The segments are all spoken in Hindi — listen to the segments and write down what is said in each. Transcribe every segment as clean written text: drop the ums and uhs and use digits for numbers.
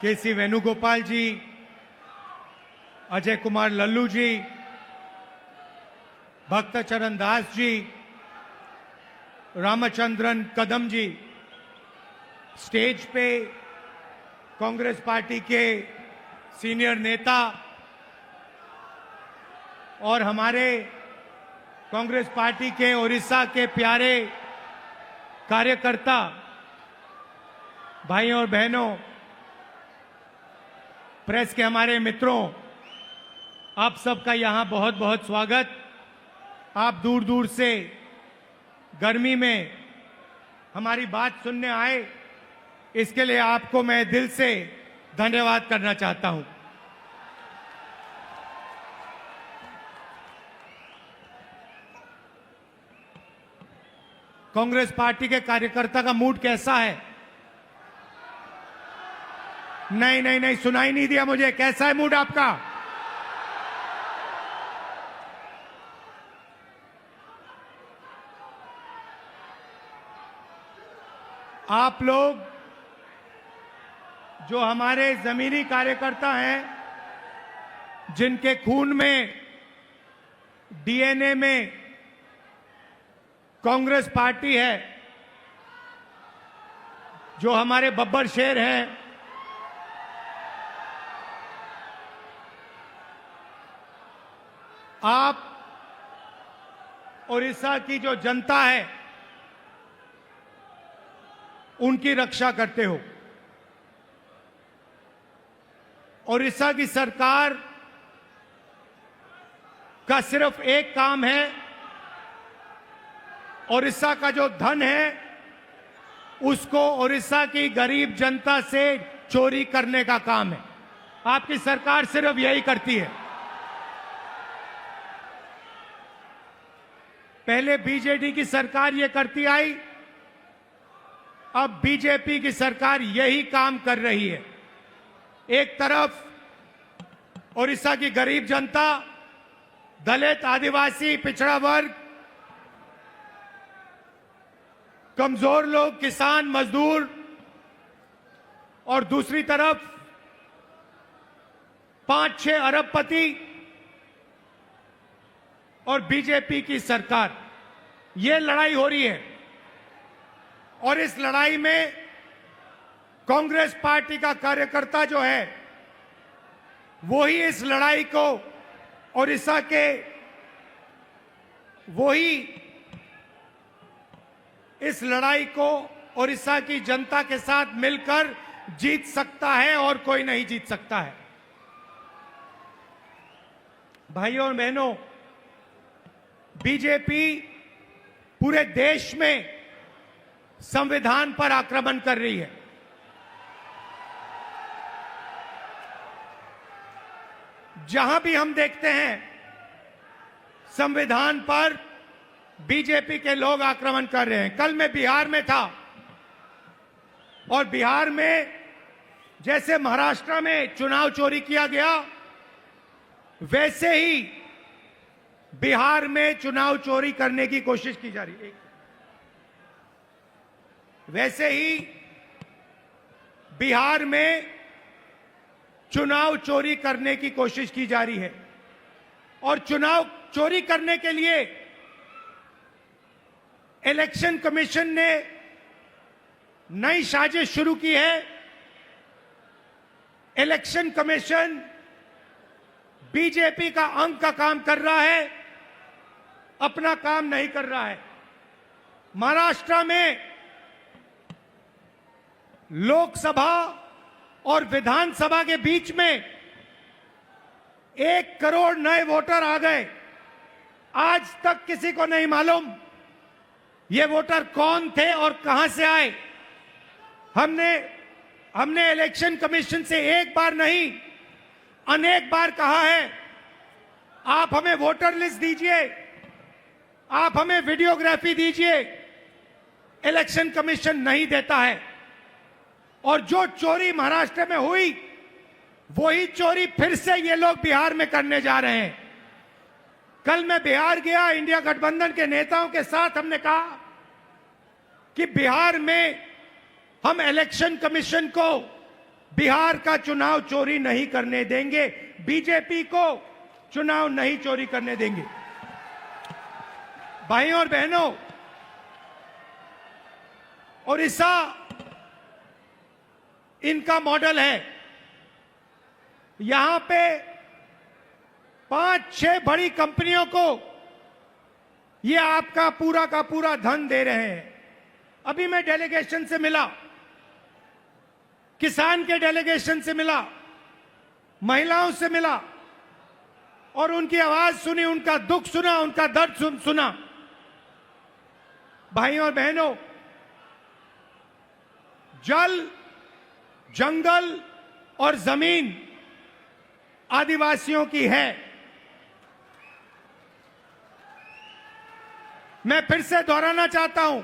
केसी वेणुगोपाल जी, अजय कुमार लल्लू जी, भक्त चरण दास जी, रामचंद्रन कदम जी, स्टेज पे कांग्रेस पार्टी के सीनियर नेता और हमारे कांग्रेस पार्टी के उड़ीसा के प्यारे कार्यकर्ता भाइयों और बहनों, प्रेस के हमारे मित्रों, आप सबका यहां बहुत बहुत स्वागत। आप दूर दूर से गर्मी में हमारी बात सुनने आए, इसके लिए आपको मैं दिल से धन्यवाद करना चाहता हूं। कांग्रेस पार्टी के कार्यकर्ता का मूड कैसा है? नहीं, सुनाई नहीं दिया मुझे। कैसा है मूड आपका? आप लोग जो हमारे जमीनी कार्यकर्ता हैं, जिनके खून में, डीएनए में कांग्रेस पार्टी है, जो हमारे बब्बर शेर हैं, आप उड़ीसा की जो जनता है उनकी रक्षा करते हो। उड़ीसा की सरकार का सिर्फ एक काम है, उड़ीसा का जो धन है उसको उड़ीसा की गरीब जनता से चोरी करने का काम है। आपकी सरकार सिर्फ यही करती है। पहले बीजेडी की सरकार ये करती आई, अब बीजेपी की सरकार यही काम कर रही है। एक तरफ उड़ीसा की गरीब जनता, दलित, आदिवासी, पिछड़ा वर्ग, कमजोर लोग, किसान, मजदूर, और दूसरी तरफ 5-6 अरबपति और बीजेपी की सरकार, ये लड़ाई हो रही है। और इस लड़ाई में कांग्रेस पार्टी का कार्यकर्ता जो है, वो ही इस लड़ाई को उड़ीसा के, वही इस लड़ाई को उड़ीसा की जनता के साथ मिलकर जीत सकता है और कोई नहीं जीत सकता है। भाइयों और बहनों, बीजेपी पूरे देश में संविधान पर आक्रमण कर रही है। जहां भी हम देखते हैं संविधान पर बीजेपी के लोग आक्रमण कर रहे हैं। कल मैं बिहार में था और बिहार में जैसे महाराष्ट्र में चुनाव चोरी किया गया, वैसे ही बिहार में चुनाव चोरी करने की कोशिश की जा रही है। वैसे ही बिहार में चुनाव चोरी करने की कोशिश की जा रही है। और चुनाव चोरी करने के लिए इलेक्शन कमीशन ने नई साजिश शुरू की है। इलेक्शन कमीशन बीजेपी का अंग का काम कर रहा है, अपना काम नहीं कर रहा है। महाराष्ट्र में लोकसभा और विधानसभा के बीच में 1 करोड़ नए वोटर आ गए। आज तक किसी को नहीं मालूम ये वोटर कौन थे और कहां से आए। हमने इलेक्शन कमीशन से एक बार नहीं, अनेक बार कहा है, आप हमें वोटर लिस्ट दीजिए, आप हमें वीडियोग्राफी दीजिए। इलेक्शन कमीशन नहीं देता है। और जो चोरी महाराष्ट्र में हुई, वही चोरी फिर से ये लोग बिहार में करने जा रहे हैं। कल मैं बिहार गया, इंडिया गठबंधन के नेताओं के साथ हमने कहा कि बिहार में हम इलेक्शन कमीशन को बिहार का चुनाव चोरी नहीं करने देंगे, बीजेपी को चुनाव नहीं चोरी करने देंगे। भाइयों और बहनों, ओडिशा इनका मॉडल है। यहां पे 5-6 बड़ी कंपनियों को ये आपका पूरा का पूरा धन दे रहे हैं। अभी मैं डेलीगेशन से मिला, किसान के डेलीगेशन से मिला, महिलाओं से मिला और उनकी आवाज सुनी, उनका दुख सुना, उनका दर्द सुना। भाइयों और बहनों, जल, जंगल और जमीन आदिवासियों की है। मैं फिर से दोहराना चाहता हूं,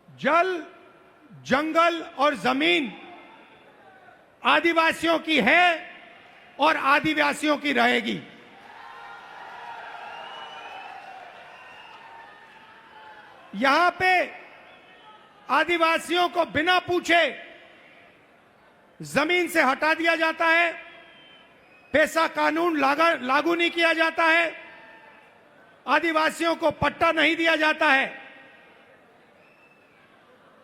जल, जंगल और जमीन आदिवासियों की है और आदिवासियों की रहेगी। यहां पे आदिवासियों को बिना पूछे जमीन से हटा दिया जाता है, पेशा कानून लागू नहीं किया जाता है, आदिवासियों को पट्टा नहीं दिया जाता है।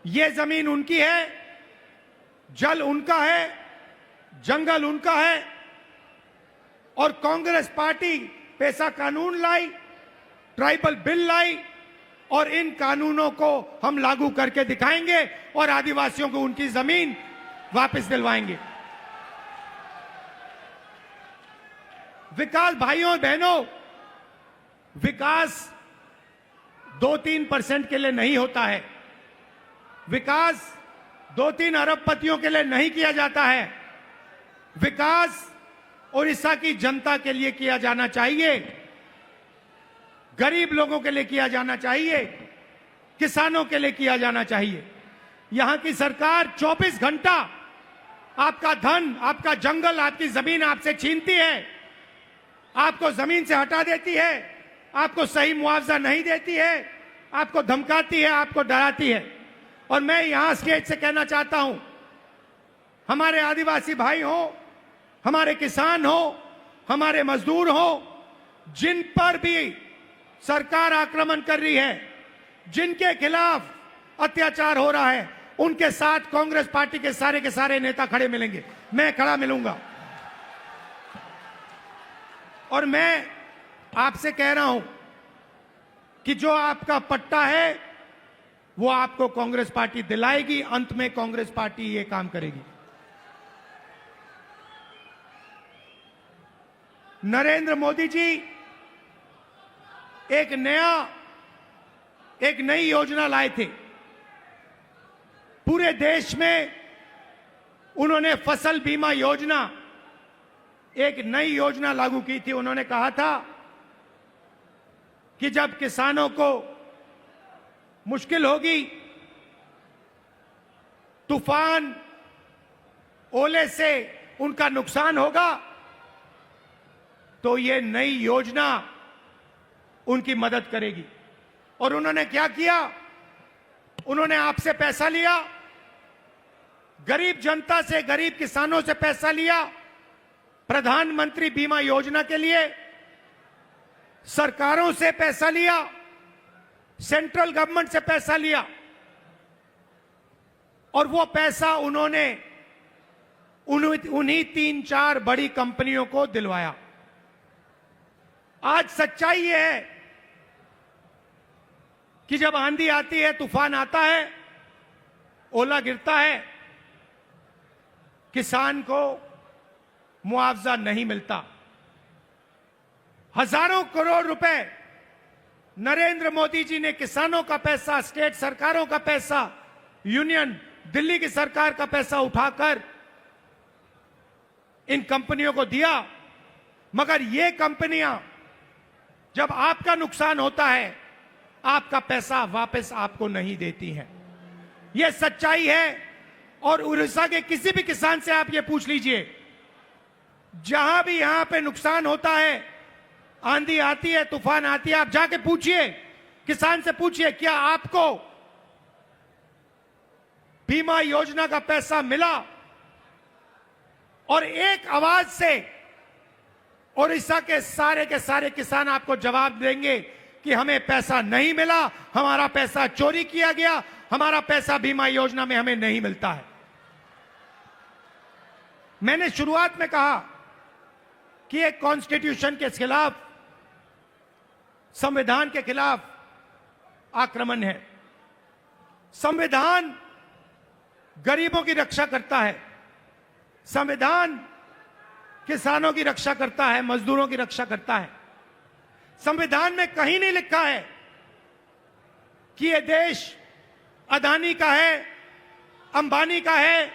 ये जमीन उनकी है, जल उनका है, जंगल उनका है और कांग्रेस पार्टी पेशा कानून लाई, ट्राइबल बिल लाई और इन कानूनों को हम लागू करके दिखाएंगे और आदिवासियों को उनकी जमीन वापस दिलवाएंगे। विकास, भाइयों और बहनों, विकास 2-3% के लिए नहीं होता है। विकास 2-3 अरबपतियों के लिए नहीं किया जाता है। विकास ओडिशा की जनता के लिए किया जाना चाहिए, गरीब लोगों के लिए किया जाना चाहिए, किसानों के लिए किया जाना चाहिए। यहां की सरकार 24 घंटा आपका धन, आपका जंगल, आपकी जमीन आपसे छीनती है, आपको जमीन से हटा देती है, आपको सही मुआवजा नहीं देती है, आपको धमकाती है, आपको डराती है। और मैं यहां स्टेज से कहना चाहता हूं, हमारे आदिवासी भाई हो, हमारे किसान हो, हमारे मजदूर हो, जिन पर भी सरकार आक्रमण कर रही है, जिनके खिलाफ अत्याचार हो रहा है, उनके साथ कांग्रेस पार्टी के सारे नेता खड़े मिलेंगे। मैं खड़ा मिलूंगा और मैं आपसे कह रहा हूं कि जो आपका पट्टा है वो आपको कांग्रेस पार्टी दिलाएगी। अंत में कांग्रेस पार्टी ये काम करेगी। नरेंद्र मोदी जी एक नई योजना लाए थे। पूरे देश में उन्होंने फसल बीमा योजना, एक नई योजना लागू की थी। उन्होंने कहा था कि जब किसानों को मुश्किल होगी, तूफान, ओले से उनका नुकसान होगा, तो ये नई योजना उनकी मदद करेगी। और उन्होंने क्या किया? उन्होंने आपसे पैसा लिया, गरीब जनता से, गरीब किसानों से पैसा लिया, प्रधानमंत्री बीमा योजना के लिए सरकारों से पैसा लिया, सेंट्रल गवर्नमेंट से पैसा लिया और वो पैसा उन्होंने उन्हीं 3-4 बड़ी कंपनियों को दिलवाया। आज सच्चाई ये है कि जब आंधी आती है, तूफान आता है, ओला गिरता है, किसान को मुआवजा नहीं मिलता। हजारों करोड़ रुपए नरेंद्र मोदी जी ने किसानों का पैसा, स्टेट सरकारों का पैसा, यूनियन दिल्ली की सरकार का पैसा उठाकर इन कंपनियों को दिया। मगर ये कंपनियां, जब आपका नुकसान होता है, आपका पैसा वापस आपको नहीं देती हैं। यह सच्चाई है। और उड़ीसा के किसी भी किसान से आप ये पूछ लीजिए, जहां भी यहां पे नुकसान होता है, आंधी आती है, तूफान आती है, आप जाके पूछिए, किसान से पूछिए, क्या आपको बीमा योजना का पैसा मिला और एक आवाज से ओडिशा के सारे किसान आपको जवाब देंगे कि हमें पैसा नहीं मिला, हमारा पैसा चोरी किया गया, हमारा पैसा बीमा योजना में हमें नहीं मिलता है। मैंने शुरुआत में कहा कि एक कॉन्स्टिट्यूशन के खिलाफ, संविधान के खिलाफ आक्रमण है। संविधान गरीबों की रक्षा करता है, संविधान किसानों की रक्षा करता है, मजदूरों की रक्षा करता है। संविधान में कहीं नहीं लिखा है कि यह देश अदानी का है, अंबानी का है,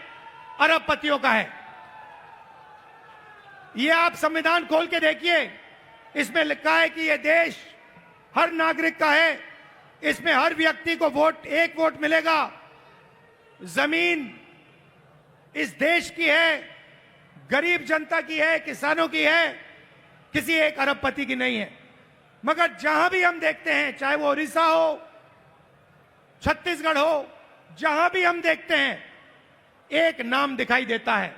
अरबपतियों का है। यह आप संविधान खोल के देखिए, इसमें लिखा है कि यह देश हर नागरिक का है, इसमें हर व्यक्ति को वोट, एक वोट मिलेगा। जमीन इस देश की है, गरीब जनता की है, किसानों की है, किसी एक अरबपति की नहीं है। मगर जहां भी हम देखते हैं, चाहे वो उड़ीसा हो, छत्तीसगढ़ हो, जहां भी हम देखते हैं, एक नाम दिखाई देता है,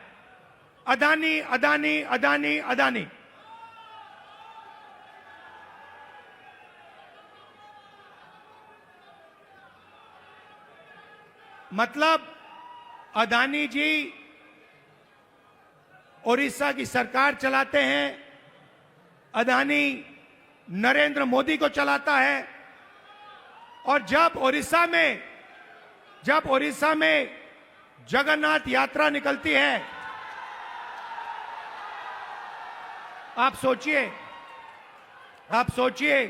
अदानी, अदानी, अदानी, अदानी। मतलब अदानी जी ओडिशा की सरकार चलाते हैं, अदानी नरेंद्र मोदी को चलाता है। और जब ओडिशा में जगन्नाथ यात्रा निकलती है, आप सोचिए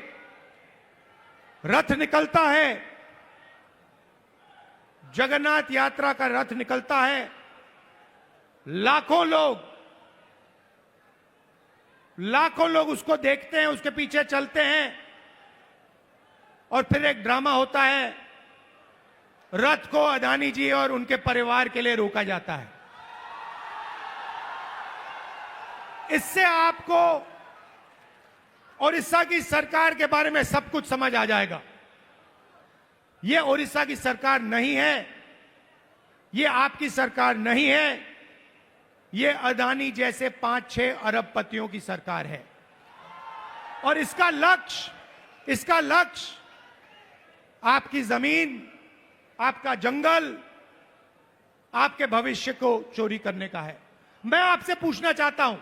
रथ निकलता है, जगन्नाथ यात्रा का रथ निकलता है, लाखों लोग उसको देखते हैं, उसके पीछे चलते हैं, और फिर एक ड्रामा होता है, रथ को अदानी जी और उनके परिवार के लिए रोका जाता है। इससे आपको ओडिशा की सरकार के बारे में सब कुछ समझ आ जाएगा। यह ओडिशा की सरकार नहीं है, यह आपकी सरकार नहीं है, यह अदानी जैसे 5-6 अरबपतियों की सरकार है। और इसका लक्ष्य आपकी जमीन, आपका जंगल, आपके भविष्य को चोरी करने का है। मैं आपसे पूछना चाहता हूं,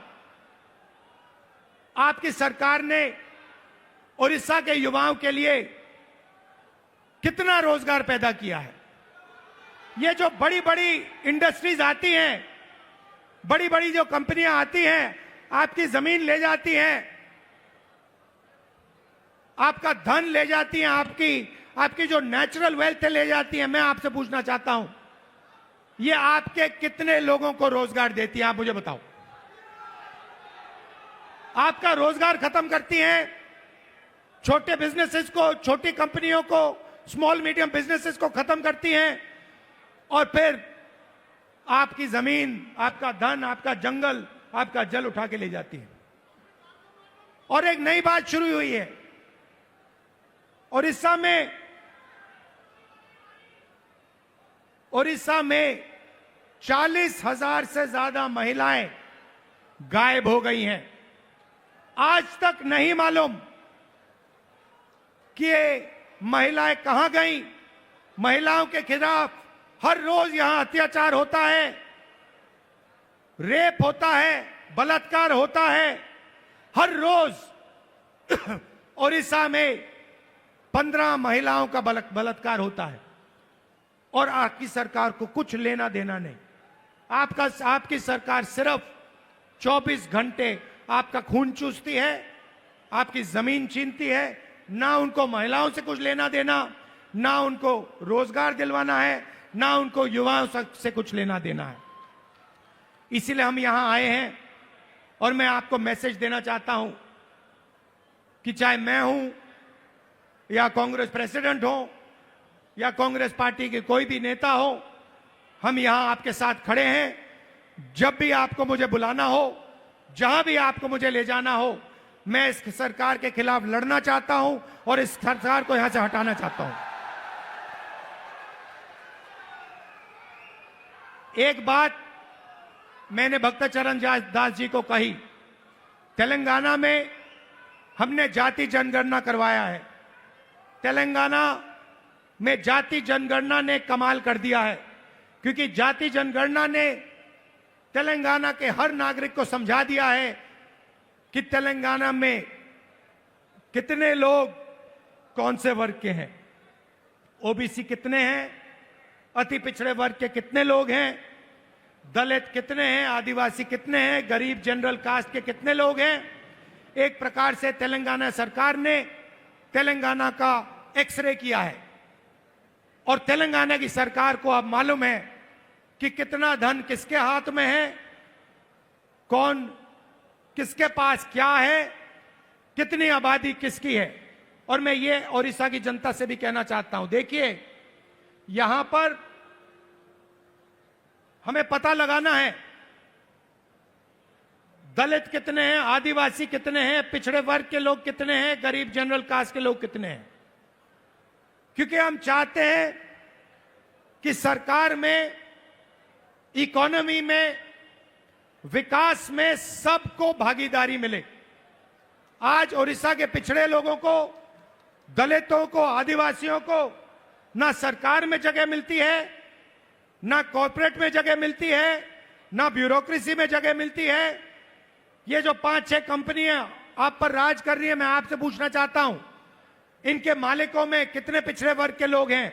आपकी सरकार ने ओडिशा के युवाओं के लिए कितना रोजगार पैदा किया है? ये जो बड़ी बड़ी इंडस्ट्रीज आती हैं, बड़ी बड़ी जो कंपनियां आती हैं, आपकी जमीन ले जाती हैं, आपका धन ले जाती हैं, आपकी जो नेचुरल वेल्थ ले जाती हैं। मैं आपसे पूछना चाहता हूं, ये आपके कितने लोगों को रोजगार देती है? आप मुझे बताओ। आपका रोजगार खत्म करती हैं, छोटे बिजनेसेस को, छोटी कंपनियों को, स्मॉल मीडियम बिजनेसेस को खत्म करती हैं, और फिर आपकी जमीन, आपका धन, आपका जंगल, आपका जल उठा के ले जाती है। और एक नई बात शुरू हुई है, ओडिशा में 40,000 से ज्यादा महिलाएं गायब हो गई हैं। आज तक नहीं मालूम कि ये महिलाएं कहां गईं। महिलाओं के खिलाफ हर रोज यहां अत्याचार होता है, रेप होता है, बलात्कार होता है। हर रोज ओडिशा में 15 महिलाओं का बलात्कार होता है, और आपकी सरकार को कुछ लेना देना नहीं। आपकी सरकार सिर्फ 24 घंटे आपका खून चूसती है, आपकी जमीन छीनती है। ना उनको महिलाओं से कुछ लेना देना, ना उनको रोजगार दिलवाना है, ना उनको युवाओं से कुछ लेना देना है। इसीलिए हम यहां आए हैं, और मैं आपको मैसेज देना चाहता हूं कि चाहे मैं हूं, या कांग्रेस प्रेसिडेंट हो, या कांग्रेस पार्टी के कोई भी नेता हो, हम यहां आपके साथ खड़े हैं। जब भी आपको मुझे बुलाना हो, जहां भी आपको मुझे ले जाना हो, मैं इस सरकार के खिलाफ लड़ना चाहता हूं, और इस सरकार को यहां से हटाना चाहता हूं। एक बात मैंने भक्तचरण दास जी को कही, तेलंगाना में हमने जाति जनगणना करवाया है। तेलंगाना में जाति जनगणना ने कमाल कर दिया है, क्योंकि जाति जनगणना ने तेलंगाना के हर नागरिक को समझा दिया है कि तेलंगाना में कितने लोग कौन से वर्ग के हैं, ओबीसी कितने हैं, अति पिछड़े वर्ग के कितने लोग हैं, दलित कितने हैं, आदिवासी कितने हैं, गरीब जनरल कास्ट के कितने लोग हैं। एक प्रकार से तेलंगाना सरकार ने तेलंगाना का एक्सरे किया है और तेलंगाना की सरकार को अब मालूम है कि कितना धन किसके हाथ में है, कौन किसके पास क्या है, कितनी आबादी किसकी है। और मैं ये ओडिशा की जनता से भी कहना चाहता हूं, देखिए यहां पर हमें पता लगाना है दलित कितने हैं, आदिवासी कितने हैं, पिछड़े वर्ग के लोग कितने हैं, गरीब जनरल कास्ट के लोग कितने हैं, क्योंकि हम चाहते हैं कि सरकार में, इकोनॉमी में, विकास में सबको भागीदारी मिले। आज ओडिशा के पिछड़े लोगों को, दलितों को, आदिवासियों को ना सरकार में जगह मिलती है, ना कॉर्पोरेट में जगह मिलती है, ना ब्यूरोक्रेसी में जगह मिलती है। ये जो 5-6 कंपनियां आप पर राज कर रही है, मैं आपसे पूछना चाहता हूं, इनके मालिकों में कितने पिछड़े वर्ग के लोग हैं,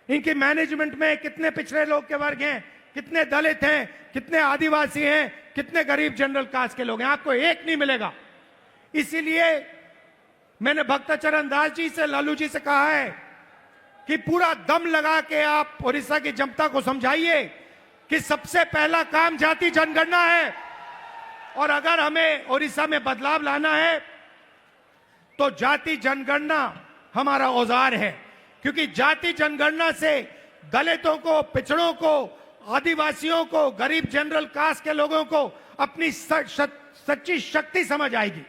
इनकी मैनेजमेंट में कितने पिछड़े लोग के वर्ग हैं, कितने दलित हैं, कितने आदिवासी हैं, कितने गरीब जनरल कास्ट के लोग हैं। आपको एक नहीं मिलेगा। इसीलिए मैंने भक्तचरण दास जी से, लालू जी से कहा है कि पूरा दम लगा के आप ओडिशा की जनता को समझाइए कि सबसे पहला काम जाति जनगणना है, और अगर हमें ओडिशा में बदलाव लाना है तो जाति जनगणना हमारा औजार है, क्योंकि जाति जनगणना से दलितों को, पिछड़ों को, आदिवासियों को, गरीब जनरल कास्ट के लोगों को अपनी सच्ची शक्ति समझ आएगी।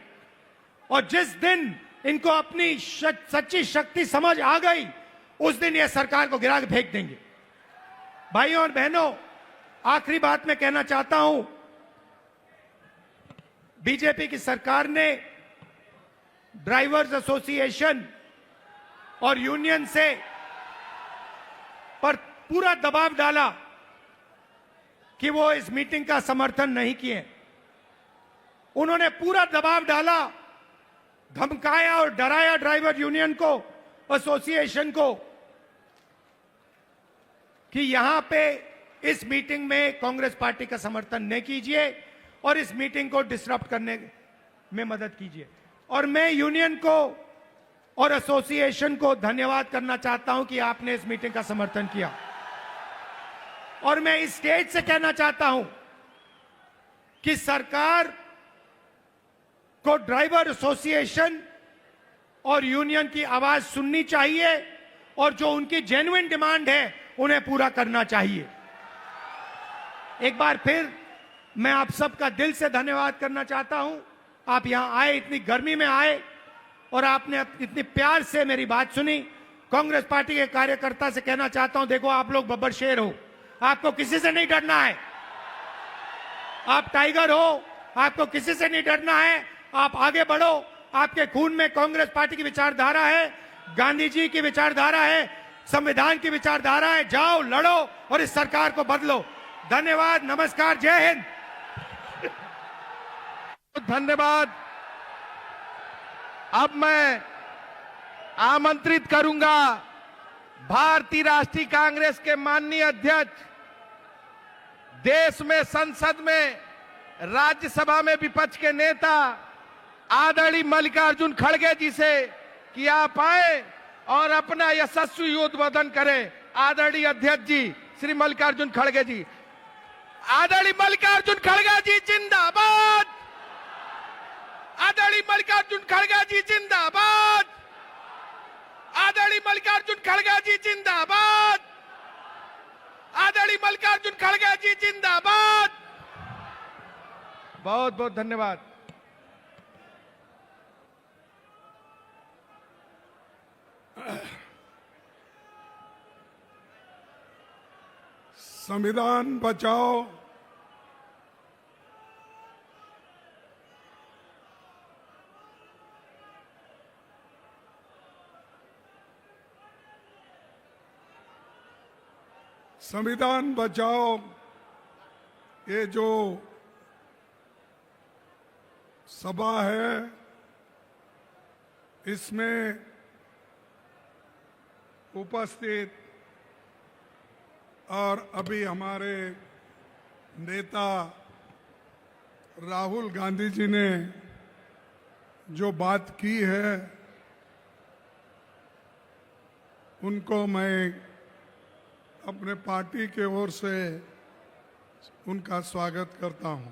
और जिस दिन इनको अपनी सच्ची शक्ति समझ आ गई, उस दिन ये सरकार को गिरा के फेंक देंगे। भाइयों और बहनों, आखिरी बात मैं कहना चाहता हूं, बीजेपी की सरकार ने ड्राइवर्स एसोसिएशन और यूनियन से पर पूरा दबाव डाला कि वो इस मीटिंग का समर्थन नहीं किए। उन्होंने पूरा दबाव डाला, धमकाया और डराया ड्राइवर यूनियन को, एसोसिएशन को, कि यहां पे इस मीटिंग में कांग्रेस पार्टी का समर्थन न कीजिए और इस मीटिंग को डिसरप्ट करने में मदद कीजिए। और मैं यूनियन को और एसोसिएशन को धन्यवाद करना चाहता हूं कि आपने इस मीटिंग का समर्थन किया। और मैं इस स्टेज से कहना चाहता हूं कि सरकार को ड्राइवर एसोसिएशन और यूनियन की आवाज सुननी चाहिए और जो उनकी जेन्युइन डिमांड है उन्हें पूरा करना चाहिए। एक बार फिर मैं आप सबका दिल से धन्यवाद करना चाहता हूं। आप यहां आए, इतनी गर्मी में आए और आपने इतनी प्यार से मेरी बात सुनी। कांग्रेस पार्टी के कार्यकर्ता से कहना चाहता हूं, देखो आप लोग बब्बर शेर हो, आपको किसी से नहीं डरना है। आप टाइगर हो, आपको किसी से नहीं डरना है। आप आगे बढ़ो, आपके खून में कांग्रेस पार्टी की विचारधारा है, गांधी जी की विचारधारा है, संविधान की विचारधारा है। जाओ, लड़ो और इस सरकार को बदलो। धन्यवाद, नमस्कार, जय हिंद। धन्यवाद। अब मैं आमंत्रित करूंगा भारतीय राष्ट्रीय कांग्रेस के माननीय अध्यक्ष, देश में संसद में, राज्यसभा में विपक्ष के नेता आदरणीय मल्लिकार्जुन खड़गे जी से कि आप आए और अपना यशस्वी उद्बोधन करें। आदरणीय अध्यक्ष जी श्री मल्लिकार्जुन खड़गे जी। आदरणीय मल्लिकार्जुन खड़गे जी जिंदाबाद। आदरणीय मल्लिकार्जुन खड़गे जी जिंदाबाद। आदरणीय मल्लिकार्जुन खड़गे जी जिंदाबाद। आदरणीय मल्लिकार्जुन खड़गे जी जिंदाबाद। बहुत बहुत धन्यवाद। संविधान बचाओ, संविधान बचाओ ये जो सभा है, इसमें उपस्थित और अभी हमारे नेता राहुल गांधी जी ने जो बात की है, उनको मैं अपने पार्टी के ओर से उनका स्वागत करता हूं।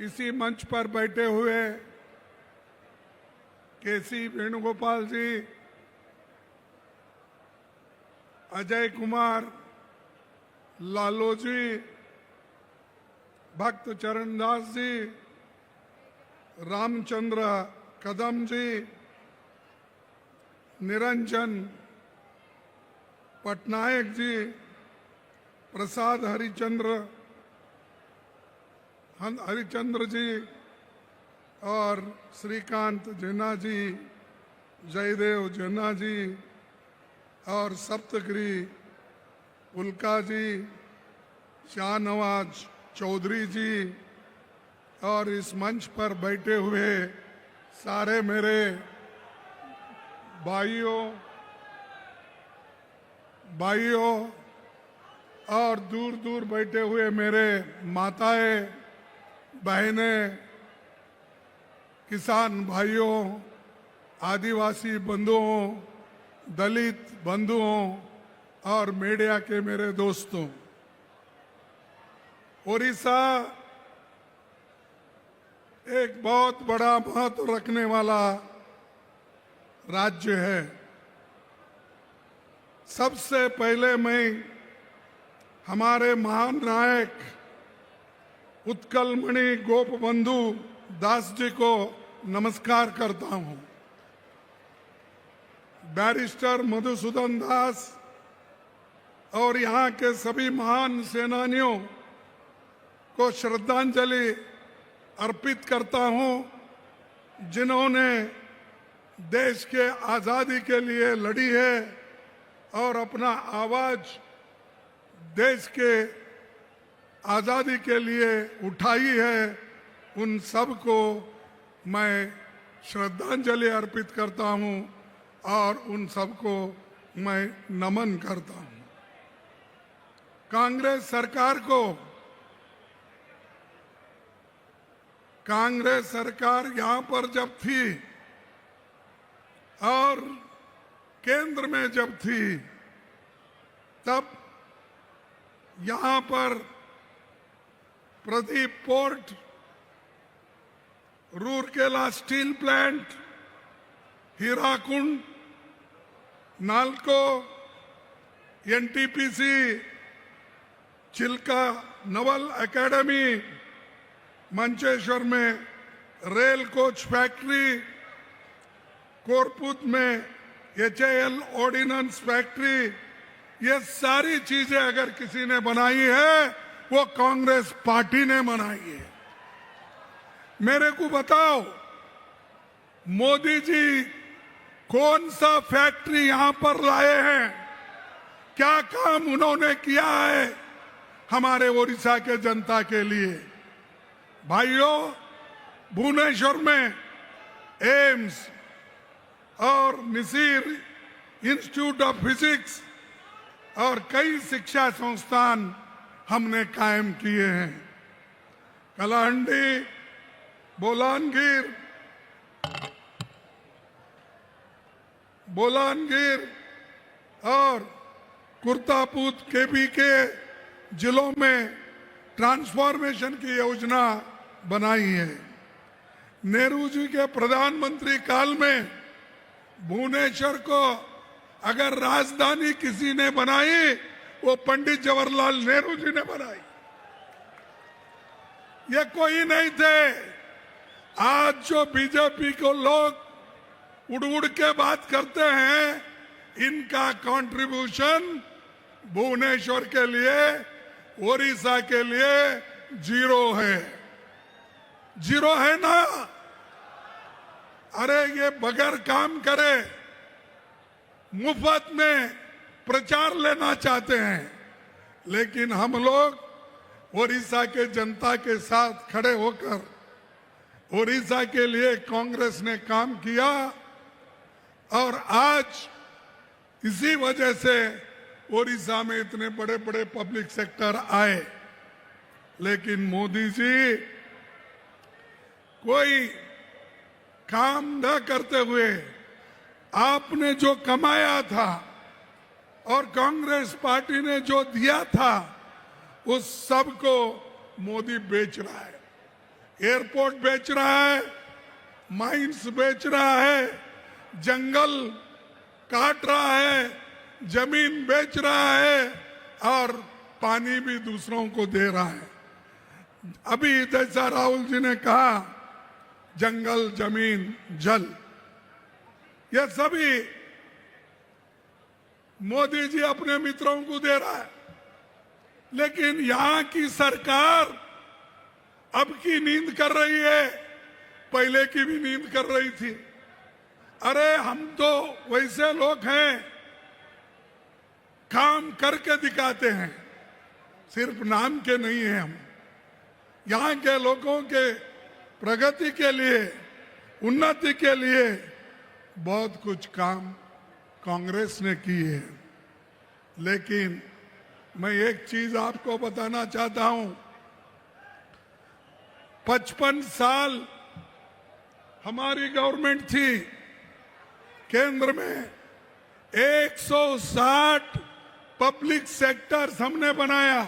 इसी मंच पर बैठे हुए केसी वेणुगोपाल जी, अजय कुमार, लालू जी, भक्त चरणदास जी, रामचंद्र कदम जी, निरंजन पटनायक जी, प्रसाद हरिचंद्र जी और श्रीकांत जेना जी, जयदेव जेना जी और सप्तगिरी उल्का जी, शाहनवाज चौधरी जी और इस मंच पर बैठे हुए सारे मेरे भाइयों और दूर दूर बैठे हुए मेरे माताएं, बहनें, किसान भाइयों, आदिवासी बंधुओं, दलित बंधुओं और मीडिया के मेरे दोस्तों, ओडिशा एक बहुत बड़ा महत्व रखने वाला राज्य है। सबसे पहले मैं हमारे महान नायक उत्कलमणि गोपबंधु दास जी को नमस्कार करता हूं। बैरिस्टर मधुसूदन दास और यहाँ के सभी महान सेनानियों को श्रद्धांजलि अर्पित करता हूं, जिन्होंने देश के आजादी के लिए लड़ी है और अपना आवाज देश के आजादी के लिए उठाई है। उन सब को मैं श्रद्धांजलि अर्पित करता हूं और उन सबको मैं नमन करता हूं। कांग्रेस सरकार यहां पर जब थी और केंद्र में जब थी, तब यहां पर Paradip port, Rourkela steel plant, Hirakud, NALCO, NTPC, Chilika naval academy, Mancheswar में रेल कोच फैक्ट्री, कोरपुत में HAL ऑर्डिनेंस फैक्ट्री, ये सारी चीजें अगर किसी ने बनाई है वो कांग्रेस पार्टी ने बनाई है। मेरे को बताओ, मोदी जी कौन सा फैक्ट्री यहां पर लाए हैं? क्या काम उन्होंने किया है हमारे ओडिशा के जनता के लिए? भाइयों, भुवनेश्वर में एम्स और निसीर इंस्टीट्यूट ऑफ फिजिक्स और कई शिक्षा संस्थान हमने कायम किए हैं। कलाहंडी, बोलानगिर और कुर्तापूत केबी के जिलों में ट्रांसफॉर्मेशन की योजना बनाई है। नेहरू जी के प्रधानमंत्री काल में भुवनेश्वर को अगर राजधानी किसी ने बनाई, वो पंडित जवाहरलाल नेहरू जी ने बनाई। ये कोई नहीं थे। आज जो बीजेपी को लोग उड़ उड़ के बात करते हैं, इनका कंट्रीब्यूशन भुवनेश्वर के लिए, ओडिशा के लिए जीरो है। जीरो है ना? अरे ये बगैर काम करे मुफ्त में प्रचार लेना चाहते हैं, लेकिन हम लोग ओडिशा के जनता के साथ खड़े होकर ओडिशा के लिए कांग्रेस ने काम किया और आज इसी वजह से ओडिशा में इतने बड़े बड़े पब्लिक सेक्टर आए। लेकिन मोदी जी कोई काम न करते हुए आपने जो कमाया था और कांग्रेस पार्टी ने जो दिया था उस सब को मोदी बेच रहा है। एयरपोर्ट बेच रहा है, माइंस बेच रहा है, जंगल काट रहा है, जमीन बेच रहा है और पानी भी दूसरों को दे रहा है। अभी जैसा राहुल जी ने कहा, जंगल, जमीन, जल, ये सभी मोदी जी अपने मित्रों को दे रहा है। लेकिन यहां की सरकार अब की नींद कर रही है, पहले की भी नींद कर रही थी। अरे हम तो वैसे लोग हैं, काम करके दिखाते हैं, सिर्फ नाम के नहीं हैं हम। यहाँ के लोगों के प्रगति के लिए, उन्नति के लिए बहुत कुछ काम कांग्रेस ने की है। लेकिन मैं एक चीज आपको बताना चाहता हूं, 55 साल हमारी गवर्नमेंट थी, केंद्र में 160 पब्लिक सेक्टर्स हमने बनाया।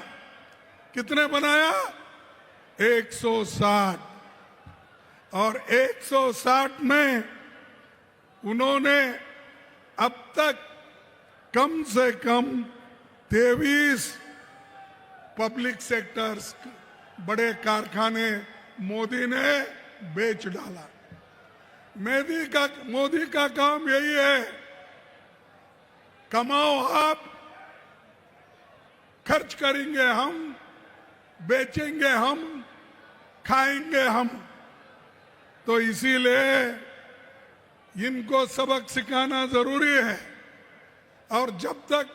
कितने बनाया? 160। और 160 में उन्होंने अब तक कम से कम 23 पब्लिक सेक्टर्स, बड़े कारखाने मोदी ने बेच डाला। मोदी का काम यही है, कमाओ आप, खर्च करेंगे हम, बेचेंगे हम, खाएंगे हम। तो इसीलिए इनको सबक सिखाना जरूरी है। और जब तक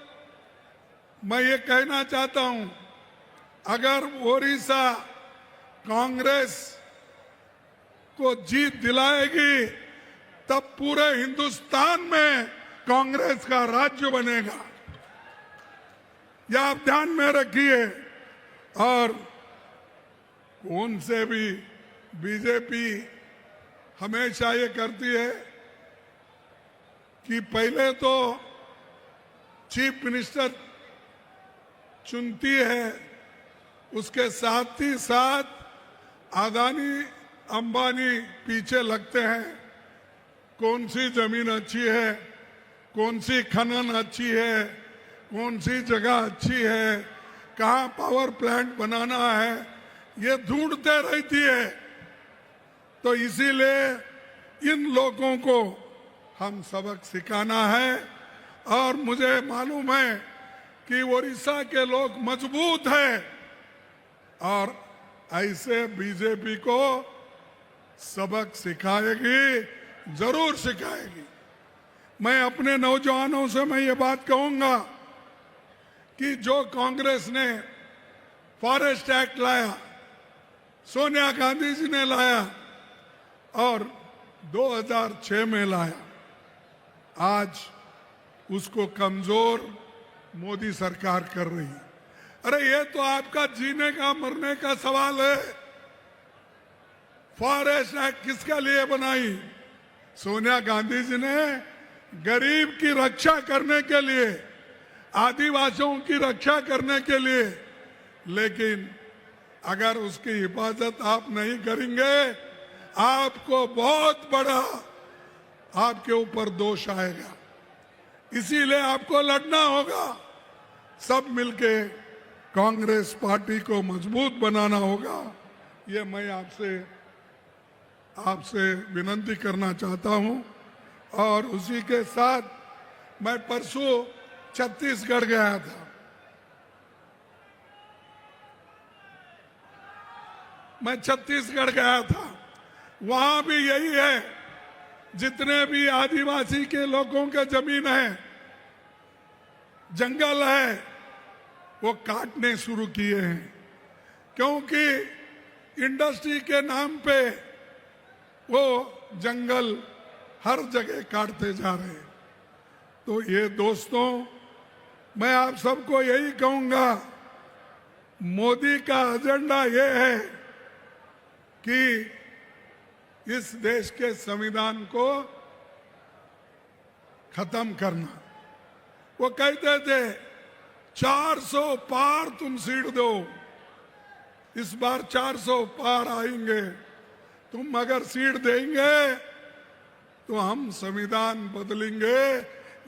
मैं ये कहना चाहता हूं, अगर ओडिशा कांग्रेस को जीत दिलाएगी तब पूरे हिंदुस्तान में कांग्रेस का राज्य बनेगा, यह आप ध्यान में रखिए। और कौन से भी बीजेपी हमेशा ये करती है कि पहले तो चीफ मिनिस्टर चुनती है, उसके साथ ही साथ अदानी अंबानी पीछे लगते हैं। कौन सी जमीन अच्छी है, कौन सी खनन अच्छी है, कौन सी जगह अच्छी है, कहाँ पावर प्लांट बनाना है, ये ढूंढते रहती है। तो इसीलिए इन लोगों को हम सबक सिखाना है। और मुझे मालूम है कि ओडिशा के लोग मजबूत हैं और ऐसे बीजेपी को सबक सिखाएगी, जरूर सिखाएगी। मैं अपने नौजवानों से मैं ये बात कहूंगा कि जो कांग्रेस ने फॉरेस्ट एक्ट लाया, सोनिया गांधी जी ने लाया और 2006 में लाया, आज उसको कमजोर मोदी सरकार कर रही है। अरे ये तो आपका जीने का मरने का सवाल है। फॉरेस्ट एक्ट किसके लिए बनाई? सोनिया गांधी जी ने गरीब की रक्षा करने के लिए, आदिवासियों की रक्षा करने के लिए। लेकिन अगर उसकी हिफाजत आप नहीं करेंगे, आपको बहुत बड़ा आपके ऊपर दोष आएगा। इसीलिए आपको लड़ना होगा, सब मिलके कांग्रेस पार्टी को मजबूत बनाना होगा। ये मैं आपसे विनती करना चाहता हूं। और उसी के साथ मैं परसों छत्तीसगढ़ गया था। मैं छत्तीसगढ़ गया था, वहां भी यही है, जितने भी आदिवासी के लोगों के जमीन है, जंगल है, वो काटने शुरू किए हैं, क्योंकि इंडस्ट्री के नाम पे वो जंगल हर जगह काटते जा रहे हैं। तो ये दोस्तों, मैं आप सबको यही कहूंगा, मोदी का एजेंडा ये है कि इस देश के संविधान को खत्म करना। वो कहते थे 400 पार तुम सीट दो, इस बार 400 पार आएंगे, तुम अगर सीट देंगे तो हम संविधान बदलेंगे,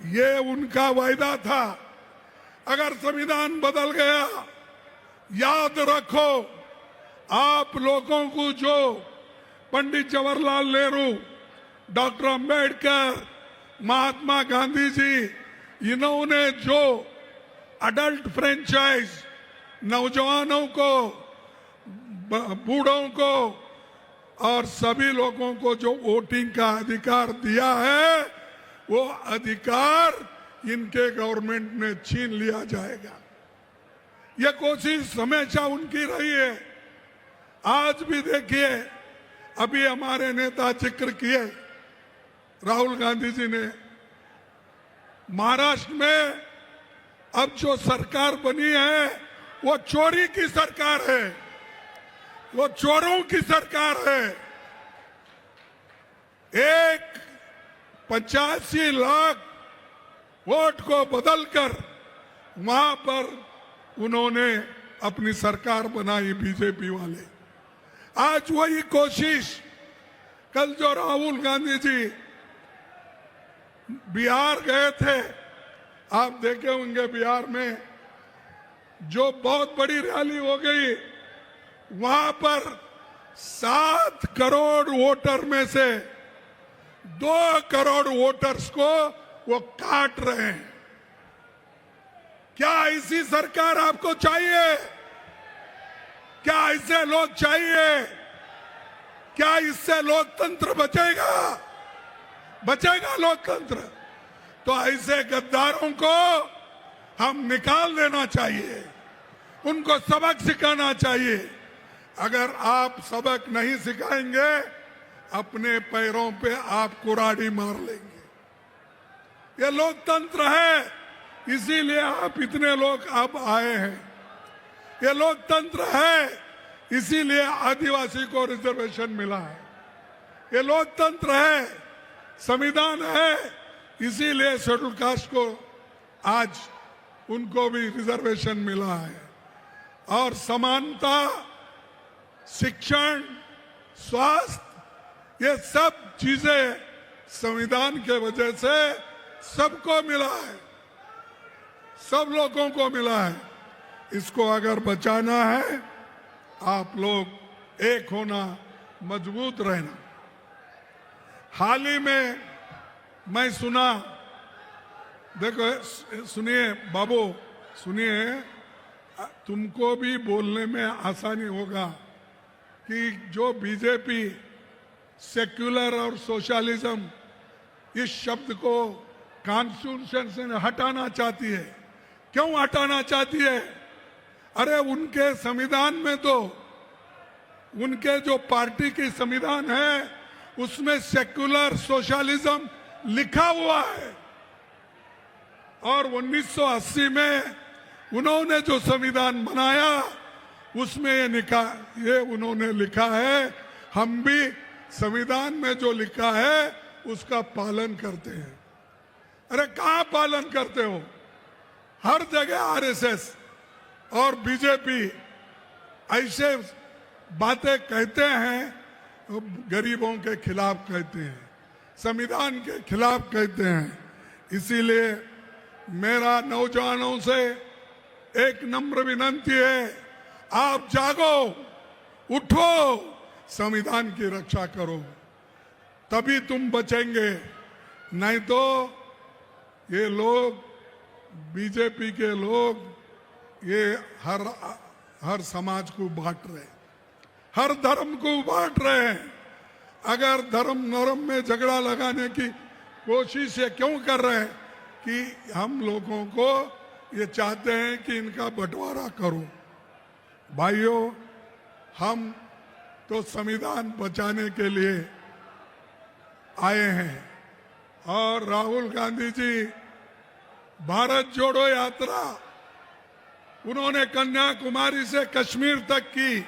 ये उनका वायदा था। अगर संविधान बदल गया, याद रखो, आप लोगों को जो पंडित जवाहरलाल नेहरू, डॉक्टर अंबेडकर, महात्मा गांधी जी, इन्होंने जो अडल्ट फ्रेंचाइज नौजवानों को, बूढ़ों को और सभी लोगों को जो वोटिंग का अधिकार दिया है, वो अधिकार इनके गवर्नमेंट में छीन लिया जाएगा। ये कोशिश हमेशा उनकी रही है। आज भी देखिए, अभी हमारे नेता जिक्र किए, राहुल गांधी जी ने, महाराष्ट्र में अब जो सरकार बनी है वो चोरी की सरकार है, वो चोरों की सरकार है। 85 लाख वोट को बदलकर वहां पर उन्होंने अपनी सरकार बनाई बीजेपी वाले। आज वही कोशिश, कल जो राहुल गांधी जी बिहार गए थे, आप देखे होंगे बिहार में जो बहुत बड़ी रैली हो गई, वहां पर 7 करोड़ वोटर में से 2 करोड़ वोटर्स को वो काट रहे हैं। क्या ऐसी सरकार आपको चाहिए? क्या ऐसे लोग चाहिए? क्या इससे लोकतंत्र बचेगा? बचेगा लोकतंत्र? तो ऐसे गद्दारों को हम निकाल देना चाहिए, उनको सबक सिखाना चाहिए। अगर आप सबक नहीं सिखाएंगे, अपने पैरों पे आप कुराड़ी मार लेंगे। ये लोकतंत्र है, इसीलिए आप इतने लोग अब आए हैं। ये लोकतंत्र है, इसीलिए आदिवासी को रिजर्वेशन मिला है। ये लोकतंत्र है, संविधान है, इसीलिए शेड्यूल कास्ट को आज उनको भी रिजर्वेशन मिला है। और समानता, शिक्षण, स्वास्थ्य, ये सब चीजें संविधान के वजह से सबको मिला है, सब लोगों को मिला है। इसको अगर बचाना है, आप लोग एक होना, मजबूत रहना। हाल ही में मैं सुना, देखो सुनिए बाबू, सुनिए, तुमको भी बोलने में आसानी होगा कि जो बीजेपी सेक्युलर और सोशलिज्म इस शब्द को कॉन्स्टिट्यूशन से हटाना चाहती है। क्यों हटाना चाहती है? अरे उनके संविधान में तो, उनके जो पार्टी की संविधान है, उसमें सेक्युलर सोशलिज्म लिखा हुआ है। और 1980 में उन्होंने जो संविधान बनाया, उसमें ये उन्होंने लिखा है, हम भी संविधान में जो लिखा है उसका पालन करते हैं। अरे कहाँ पालन करते हो? हर जगह आरएसएस और बीजेपी ऐसे बातें कहते हैं, गरीबों के खिलाफ कहते हैं, संविधान के खिलाफ कहते हैं। इसीलिए मेरा नौजवानों से एक नम्र विनती है, आप जागो, उठो, संविधान की रक्षा करो, तभी तुम बचेंगे। नहीं तो ये लोग बीजेपी के लोग ये हर समाज को बांट रहे हैं, हर धर्म को बांट रहे हैं। अगर धर्म में झगड़ा लगाने की कोशिश ये क्यों कर रहे हैं कि हम लोगों को ये चाहते हैं कि इनका बंटवारा करो। भाइयों, हम तो संविधान बचाने के लिए आए हैं और राहुल गांधी जी भारत जोड़ो यात्रा उन्होंने कन्याकुमारी से कश्मीर तक की।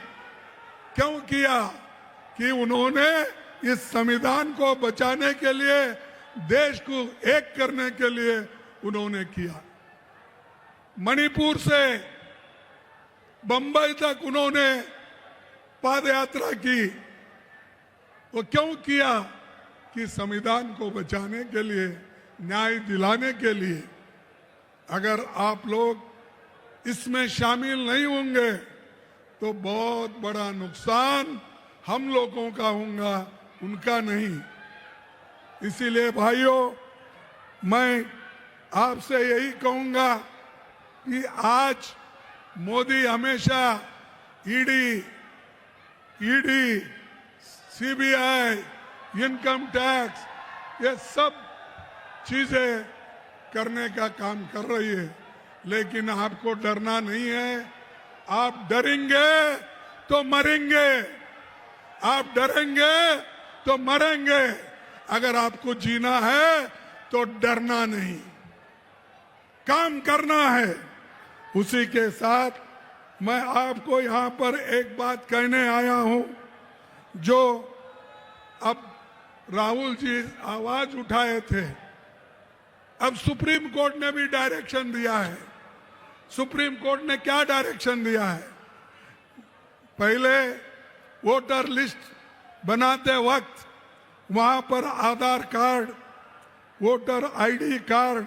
क्यों किया? कि उन्होंने इस संविधान को बचाने के लिए, देश को एक करने के लिए उन्होंने किया। मणिपुर से बंबई तक उन्होंने पद यात्रा की। वो क्यों किया? कि संविधान को बचाने के लिए, न्याय दिलाने के लिए। अगर आप लोग इसमें शामिल नहीं होंगे तो बहुत बड़ा नुकसान हम लोगों का होगा, उनका नहीं। इसीलिए भाइयों, मैं आपसे यही कहूंगा कि आज मोदी हमेशा ईडी, सीबीआई, इनकम टैक्स, ये सब चीजें करने का काम कर रही है, लेकिन आपको डरना नहीं है। आप डरेंगे तो मरेंगे, आप डरेंगे तो मरेंगे। अगर आपको जीना है तो डरना नहीं, काम करना है। उसी के साथ मैं आपको यहां पर एक बात कहने आया हूं, जो अब राहुल जी आवाज उठाए थे, अब सुप्रीम कोर्ट ने भी डायरेक्शन दिया है। सुप्रीम कोर्ट ने क्या डायरेक्शन दिया है? पहले वोटर लिस्ट बनाते वक्त वहां पर Aadhaar card, voter ID card,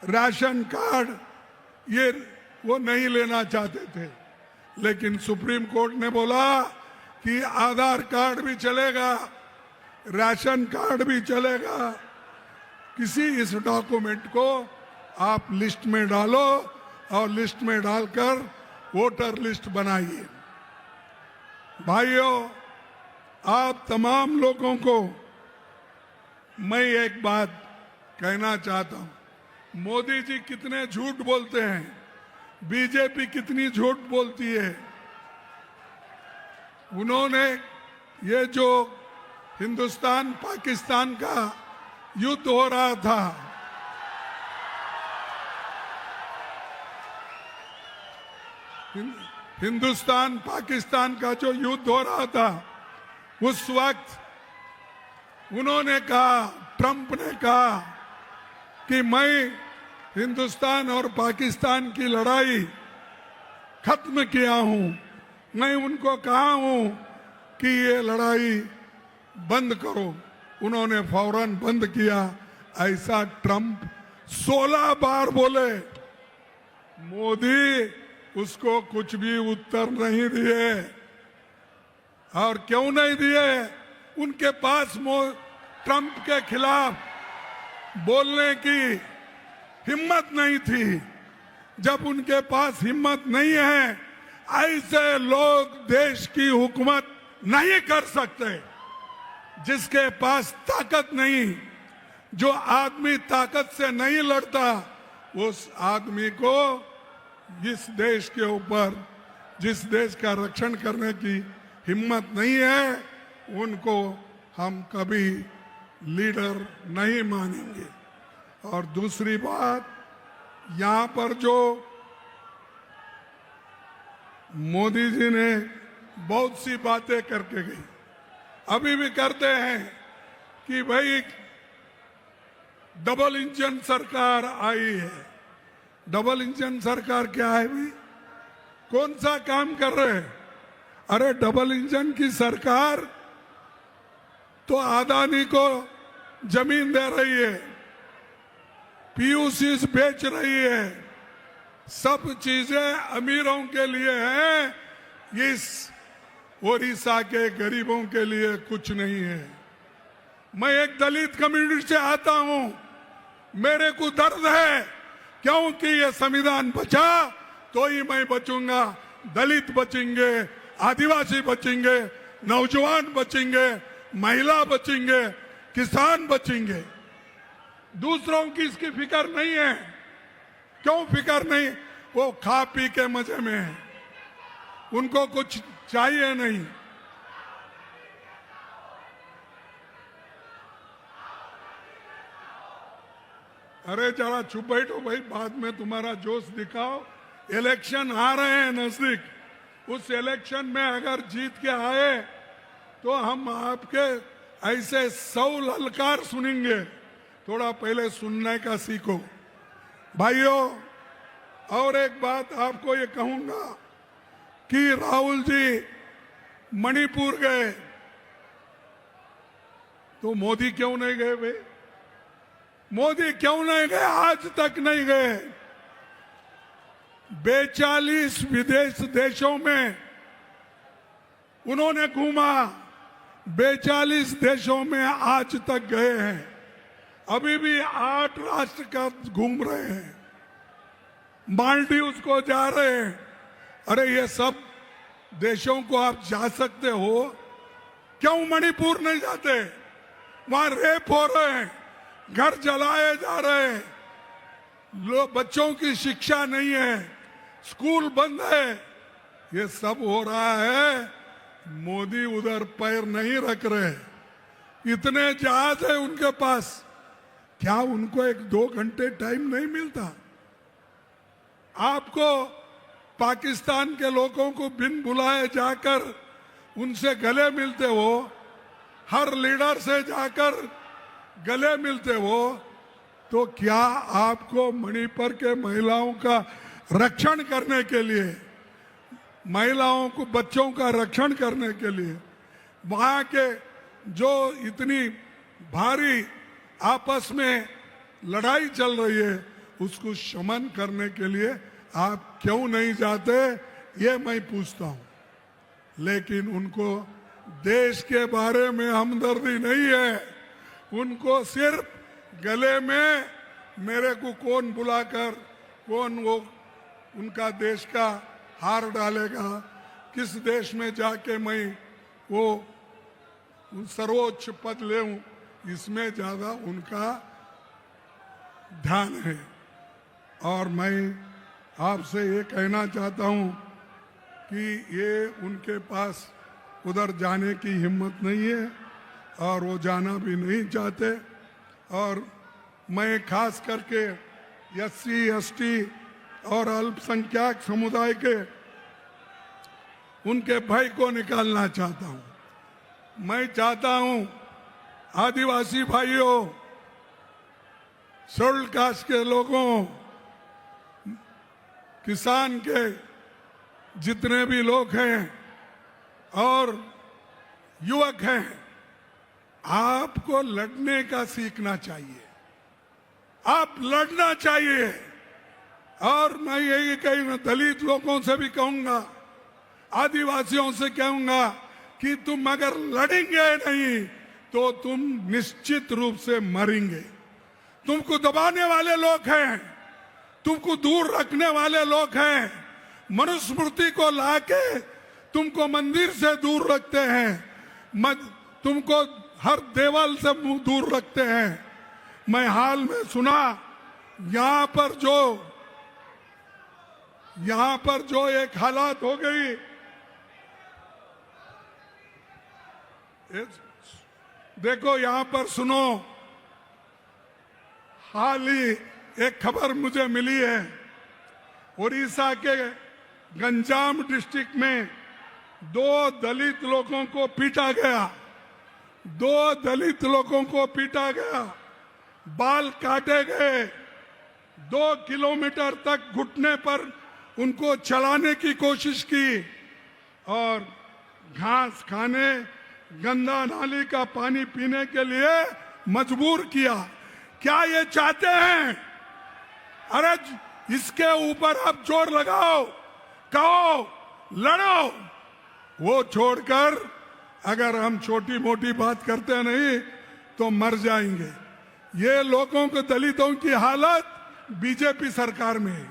ration card, ये वो नहीं लेना चाहते थे, लेकिन सुप्रीम कोर्ट ने बोला कि आधार कार्ड भी चलेगा, राशन कार्ड भी चलेगा। किसी इस डॉक्यूमेंट को आप लिस्ट में डालो और लिस्ट में डालकर वोटर लिस्ट बनाइए। भाइयों, आप तमाम लोगों को मैं एक बात कहना चाहता हूं। मोदी जी कितने झूठ बोलते हैं, बीजेपी कितनी झूठ बोलती है। उन्होंने ये जो हिंदुस्तान पाकिस्तान का युद्ध हो रहा था, हिंदुस्तान पाकिस्तान का जो युद्ध हो रहा था, उस वक्त उन्होंने कहा, ट्रंप ने कहा कि मैं हिंदुस्तान और पाकिस्तान की लड़ाई खत्म किया हूं। मैं उनको कहा हूं कि ये लड़ाई बंद करो, उन्होंने फौरन बंद किया। ऐसा ट्रंप 16 बार बोले, मोदी उसको कुछ भी उत्तर नहीं दिए। और क्यों नहीं दिए? उनके पास ट्रंप के खिलाफ बोलने की हिम्मत नहीं थी। जब उनके पास हिम्मत नहीं है, ऐसे लोग देश की हुकूमत नहीं कर सकते। जिसके पास ताकत नहीं, जो आदमी ताकत से नहीं लड़ता, उस आदमी को इस देश के ऊपर, जिस देश का रक्षण करने की हिम्मत नहीं है, उनको हम कभी लीडर नहीं मानेंगे। और दूसरी बात, यहां पर जो मोदी जी ने बहुत सी बातें करके गई, अभी भी करते हैं कि भाई डबल इंजन सरकार आई है। डबल इंजन सरकार क्या है भाई? कौन सा काम कर रहे हैं? अरे डबल इंजन की सरकार तो अदानी को जमीन दे रही है, पीयूसी बेच रही है, सब चीजें अमीरों के लिए हैं, इस ओडिशा के गरीबों के लिए कुछ नहीं है। मैं एक दलित कम्युनिटी से आता हूं, मेरे को दर्द है, क्योंकि ये संविधान बचा तो ही मैं बचूंगा। दलित बचेंगे, आदिवासी बचेंगे, नौजवान बचेंगे, महिला बचेंगे, किसान बचेंगे। दूसरों की इसकी फिक्र नहीं है। क्यों फिक्र नहीं? वो खा पी के मजे में है, उनको कुछ चाहिए नहीं। अरे जरा चुप बैठो भाई, बाद में तुम्हारा जोश दिखाओ। इलेक्शन आ रहे हैं नजदीक, उस इलेक्शन में अगर जीत के आए तो हम आपके ऐसे 100 ललकार सुनेंगे। थोड़ा पहले सुनने का सीखो भाइयों। और एक बात आपको ये कहूंगा कि राहुल जी मणिपुर गए तो मोदी क्यों नहीं गए भाई? मोदी क्यों नहीं गए? आज तक नहीं गए। 42 विदेश देशों में उन्होंने घूमा, 42 देशों में आज तक गए हैं। अभी भी 8 राष्ट्र का घूम रहे हैं, मालदीव्स को जा रहे हैं। अरे ये सब देशों को आप जा सकते हो, क्यों मणिपुर नहीं जाते? वहां रेप हो रहे हैं, घर जलाए जा रहे हैं, बच्चों की शिक्षा नहीं है, स्कूल बंद है। ये सब हो रहा है, मोदी उधर पैर नहीं रख रहे। इतने जहाज है उनके पास, क्या उनको 1-2 घंटे टाइम नहीं मिलता? आपको पाकिस्तान के लोगों को बिन बुलाए जाकर उनसे गले मिलते हो, हर लीडर से जाकर गले मिलते हो, तो क्या आपको मणिपुर के महिलाओं का रक्षण करने के लिए, महिलाओं को, बच्चों का रक्षण करने के लिए, वहां के जो इतनी भारी आपस में लड़ाई चल रही है उसको शमन करने के लिए आप क्यों नहीं जाते? ये मैं पूछता हूं। लेकिन उनको देश के बारे में हमदर्दी नहीं है, उनको सिर्फ गले में मेरे को कौन बुलाकर कौन वो उनका देश का हार डालेगा, किस देश में जाके मैं वो सर्वोच्च पद लेऊं, इसमें ज्यादा उनका ध्यान है। और मैं आपसे ये कहना चाहता हूं कि ये उनके पास उधर जाने की हिम्मत नहीं है और वो जाना भी नहीं चाहते। और मैं खास करके SC ST और अल्पसंख्यक समुदाय के उनके भय को निकालना चाहता हूं। मैं चाहता हूं आदिवासी भाइयों, शेड्यूल्ड कास्ट के लोगों, किसान के जितने भी लोग हैं और युवक हैं, आपको लड़ने का सीखना चाहिए। आप लड़ना चाहिए। और मैं यही कहीं दलित लोगों से भी कहूंगा, आदिवासियों से कहूंगा कि तुम अगर लड़ेंगे नहीं तो तुम निश्चित रूप से मरेंगे। तुमको दबाने वाले लोग हैं, तुमको दूर रखने वाले लोग हैं, मनुस्मृति को लाके तुमको मंदिर से दूर रखते हैं, तुमको हर देवल से दूर रखते हैं। मैं हाल में सुना यहाँ पर जो एक हालात हो गई, देखो यहाँ पर सुनो, हाल ही एक खबर मुझे मिली है, उड़ीसा के गंजाम डिस्ट्रिक्ट में 2 दलित लोगों को पीटा गया। 2 दलित लोगों को पीटा गया, बाल काटे गए, 2 किलोमीटर तक घुटने पर उनको चलाने की कोशिश की और घास खाने, गंदा नाली का पानी पीने के लिए मजबूर किया। क्या ये चाहते हैं? अरे इसके ऊपर आप जोर लगाओ, कहो, लड़ो। वो छोड़कर अगर हम छोटी मोटी बात करते नहीं तो मर जाएंगे। ये लोगों को, दलितों की हालत बीजेपी सरकार में है,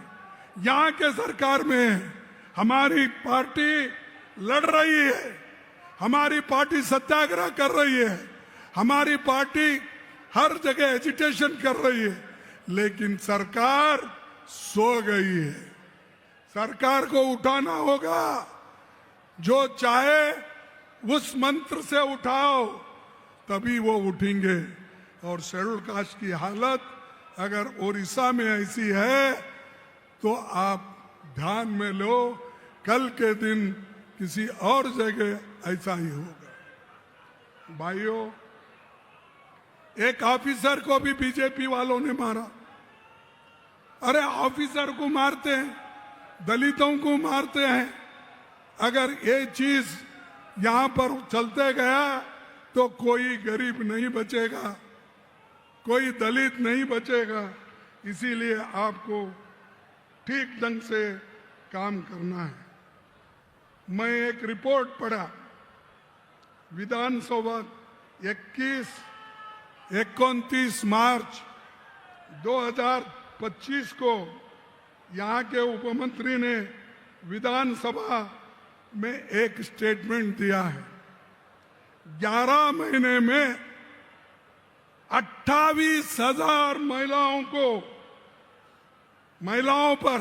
यहाँ के सरकार में है। हमारी पार्टी लड़ रही है, हमारी पार्टी सत्याग्रह कर रही है, हमारी पार्टी हर जगह एजिटेशन कर रही है, लेकिन सरकार सो गई है। सरकार को उठाना होगा, जो चाहे उस मंत्र से उठाओ, तभी वो उठेंगे। और शेड्यूल कास्ट की हालत अगर उड़ीसा में ऐसी है तो आप ध्यान में लो, कल के दिन किसी और जगह ऐसा ही होगा। भाइयों, एक ऑफिसर को भी बीजेपी वालों ने मारा। अरे ऑफिसर को मारते हैं, दलितों को मारते हैं। अगर ये चीज यहां पर चलते गया तो कोई गरीब नहीं बचेगा, कोई दलित नहीं बचेगा। इसीलिए आपको ठीक ढंग से काम करना है। मैं एक रिपोर्ट पढ़ा, विधानसभा 29 मार्च 2025 को यहाँ के उपमंत्री ने विधानसभा में एक स्टेटमेंट दिया है। 11 महीने में 28,000 महिलाओं पर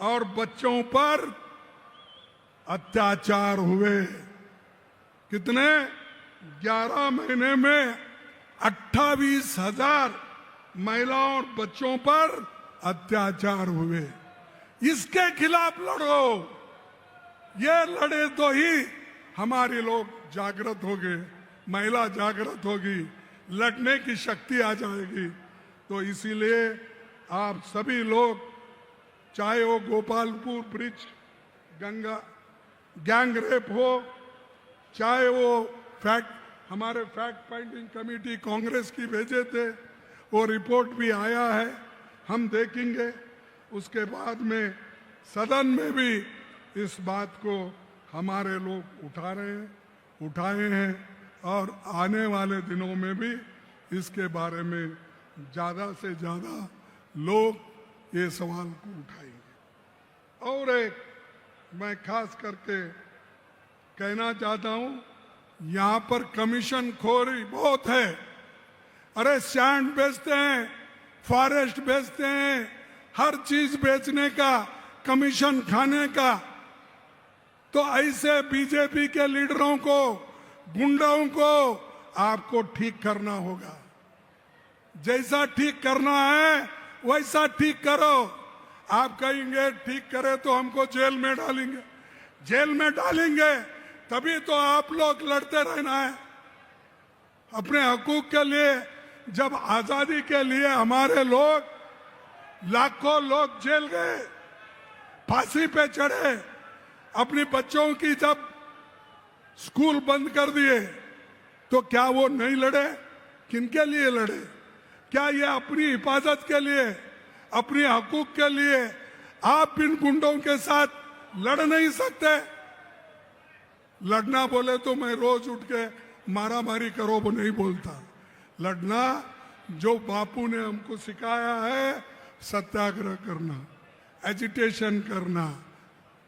और बच्चों पर अत्याचार हुए। कितने? 11 महीने में 28,000 महिलाओं और बच्चों पर अत्याचार हुए। इसके खिलाफ लड़ो। ये लड़े तो ही हमारे लोग जागृत होंगे, महिला जागृत होगी, लड़ने की शक्ति आ जाएगी। तो इसीलिए आप सभी लोग, चाहे वो Gopalpur bridge Ganga gang rape हो, चाहे वो हमारे फैक्ट फाइंडिंग कमेटी कांग्रेस की भेजे थे, वो रिपोर्ट भी आया है, हम देखेंगे। उसके बाद में सदन में भी इस बात को हमारे लोग उठाए हैं और आने वाले दिनों में भी इसके बारे में ज़्यादा से ज़्यादा लोग ये सवाल को उठाएंगे। और एक मैं खास करके कहना चाहता हूँ, यहाँ पर कमीशन खोरी बहुत है। अरे सैंड बेचते हैं, फॉरेस्ट बेचते हैं, हर चीज बेचने का, कमीशन खाने का। तो ऐसे बीजेपी के लीडरों को, गुंडों को आपको ठीक करना होगा। जैसा ठीक करना है वैसा ठीक करो। आप कहेंगे ठीक करे तो हमको जेल में डालेंगे, जेल में डालेंगे तभी तो आप लोग लड़ते रहना है अपने हकूक के लिए। जब आजादी के लिए हमारे लोग, लाखों लोग जेल गए, फांसी पे चढ़े, अपने बच्चों की जब स्कूल बंद कर दिए, तो क्या वो नहीं लड़े? किनके लिए लड़े? क्या ये अपनी हिफाजत के लिए, अपने हकूक के लिए आप इन गुंडों के साथ लड़ नहीं सकते? लड़ना बोले तो मैं रोज उठ के मारा मारी करो वो नहीं बोलता। लड़ना जो बापू ने हमको सिखाया है, सत्याग्रह करना, एजिटेशन करना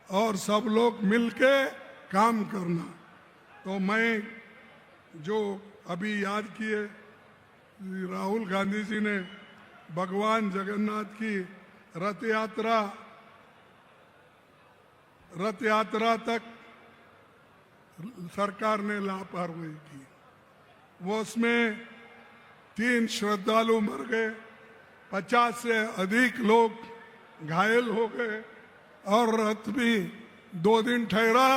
और सब लोग मिलके काम करना। तो मैं जो अभी याद किए, राहुल गांधी जी ने भगवान जगन्नाथ की रथ यात्रा तक सरकार ने लापरवाही की। वो उसमें 3 श्रद्धालु मर गए, 50 से अधिक लोग घायल हो गए और रथ भी 2 दिन ठहरा।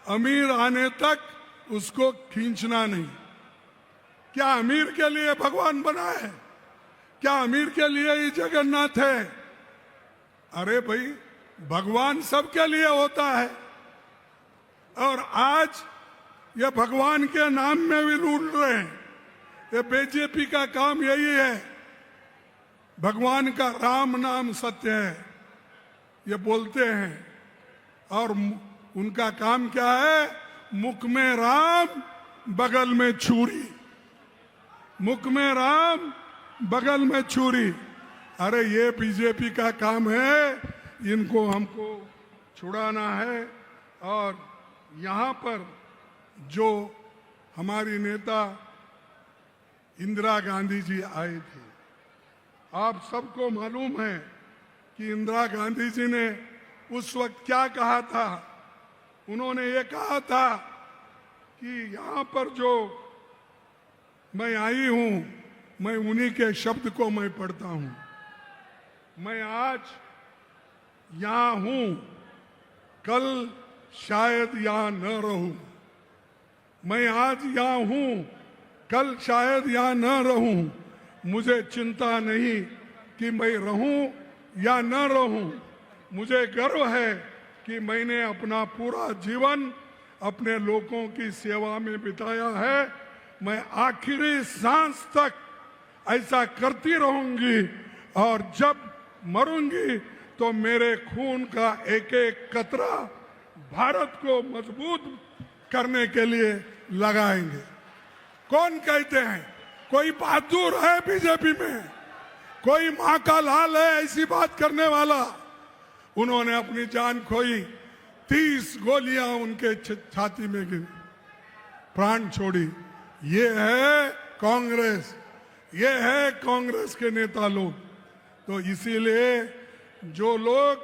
अमीर आने तक उसको खींचना नहीं। क्या अमीर के लिए भगवान बना है? क्या अमीर के लिए ही जगन्नाथ है? अरे भाई, भगवान सबके लिए होता है। और आज ये भगवान के नाम में भी लूट रहे हैं। ये बीजेपी का काम यही है। भगवान का राम नाम सत्य है, ये बोलते हैं। और उनका काम क्या है? मुख में राम, बगल में छुरी। मुख में राम, बगल में छुरी। अरे ये बीजेपी का काम है, इनको हमको छुड़ाना है। और यहाँ पर जो हमारी नेता इंदिरा गांधी जी आई थी, आप सबको मालूम है कि इंदिरा गांधी जी ने उस वक्त क्या कहा था। उन्होंने ये कहा था कि यहाँ पर जो मैं आई हूं, मैं उन्हीं के शब्द को मैं पढ़ता हूं। मैं आज यहां हूं, कल शायद यहां न रहूं। मैं आज यहां हूं, कल शायद यहां न रहूं। मुझे चिंता नहीं कि मैं रहूं या न रहूं। मुझे गर्व है कि मैंने अपना पूरा जीवन अपने लोगों की सेवा में बिताया है। मैं आखिरी सांस तक ऐसा करती रहूंगी और जब मरूंगी तो मेरे खून का एक एक कतरा भारत को मजबूत करने के लिए लगाएंगे। कौन कहते हैं? कोई बहादुर है बीजेपी में? कोई मां का लाल है ऐसी बात करने वाला? उन्होंने अपनी जान खोई, 30 गोलियां उनके छाती में गिरी, प्राण छोड़ी। ये है कांग्रेस, ये है कांग्रेस के नेता लोग। तो इसीलिए जो लोग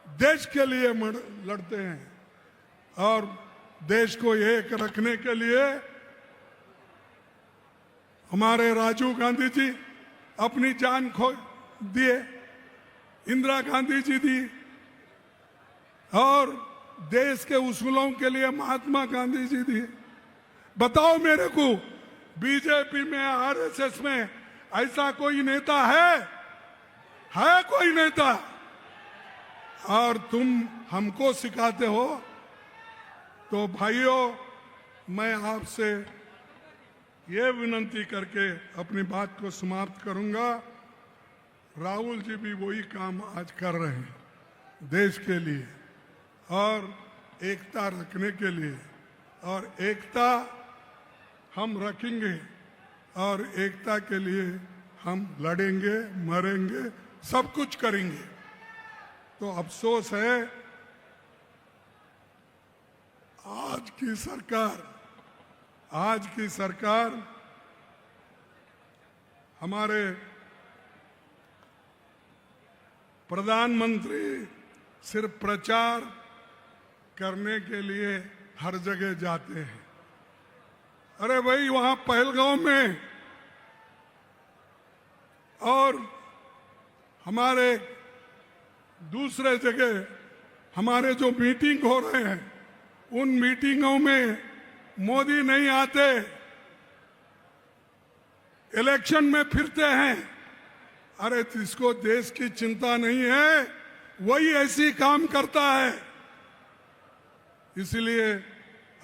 देश के लिए लड़ते हैं और देश को एक रखने के लिए, हमारे राजीव गांधी जी अपनी जान खो दिए, इंदिरा गांधी जी दी, और देश के उसूलों के लिए महात्मा गांधी जी दिए। बताओ मेरे को, बीजेपी में, आरएसएस में ऐसा कोई नेता है कोई नेता? और तुम हमको सिखाते हो। तो भाइयों, मैं आपसे ये विनंती करके अपनी बात को समाप्त करूंगा। राहुल जी भी वही काम आज कर रहे हैं देश के लिए और एकता रखने के लिए, और एकता हम रखेंगे और एकता के लिए हम लड़ेंगे, मरेंगे, सब कुछ करेंगे। तो अफसोस है आज की सरकार हमारे प्रधानमंत्री सिर्फ प्रचार करने के लिए हर जगह जाते हैं। अरे भाई, वहां पहलगांव में और हमारे दूसरे जगह हमारे जो मीटिंग हो रहे हैं, उन मीटिंगों में मोदी नहीं आते, इलेक्शन में फिरते हैं। अरे जिसको देश की चिंता नहीं है वही ऐसी काम करता है। इसलिए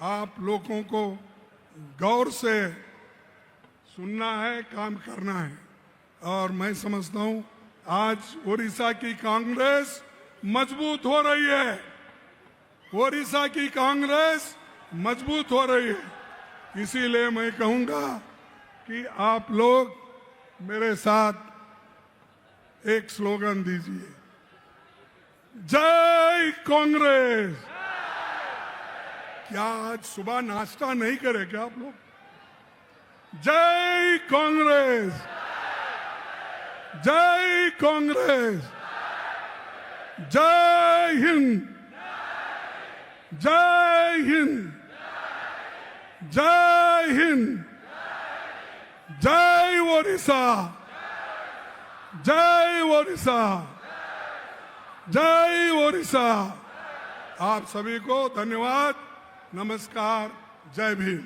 आप लोगों को गौर से सुनना है, काम करना है। और मैं समझता हूं आज ओडिशा की कांग्रेस मजबूत हो रही है, ओडिशा की कांग्रेस मजबूत हो रही है। इसीलिए मैं कहूंगा कि आप लोग मेरे साथ एक स्लोगन दीजिए, जय कांग्रेस। क्या आज सुबह नाश्ता नहीं करे क्या आप लोग? जय कांग्रेस, जय कांग्रेस, जय हिंद, जय हिंद, जय हिंद, जय ओडिशा, जय ओडिशा, जय ओडिशा। आप सभी को धन्यवाद, नमस्कार, जय भीम।